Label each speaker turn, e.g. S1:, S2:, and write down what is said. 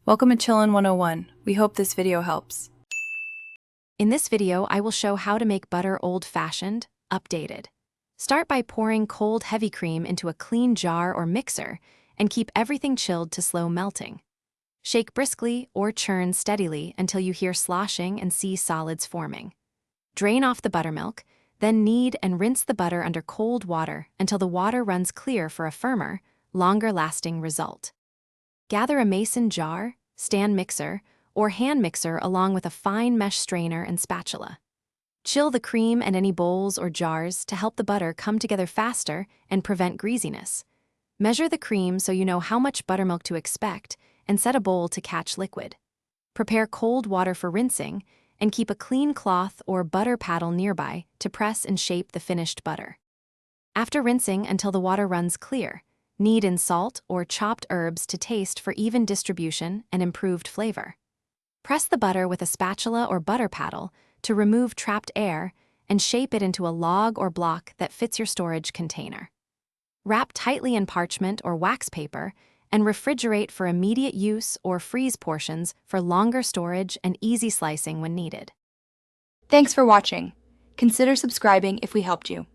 S1: Welcome to Chillin' 101. We hope this video helps.
S2: In this video, I will show how to make butter old-fashioned, updated. Start by pouring cold heavy cream into a clean jar or mixer and keep everything chilled to slow melting. Shake briskly or churn steadily until you hear sloshing and see solids forming. Drain off the buttermilk, then knead and rinse the butter under cold water until the water runs clear for a firmer, longer-lasting result. Gather a mason jar, stand mixer, or hand mixer along with a fine mesh strainer and spatula. Chill the cream and any bowls or jars to help the butter come together faster and prevent greasiness. Measure the cream so you know how much buttermilk to expect and set a bowl to catch liquid. Prepare cold water for rinsing and keep a clean cloth or butter paddle nearby to press and shape the finished butter. After rinsing until the water runs clear, knead in salt or chopped herbs to taste for even distribution and improved flavor. Press the butter with a spatula or butter paddle to remove trapped air and shape it into a log or block that fits your storage container. Wrap tightly in parchment or wax paper and refrigerate for immediate use or freeze portions for longer storage and easy slicing when needed.
S3: Thanks for watching. Consider subscribing if we helped you.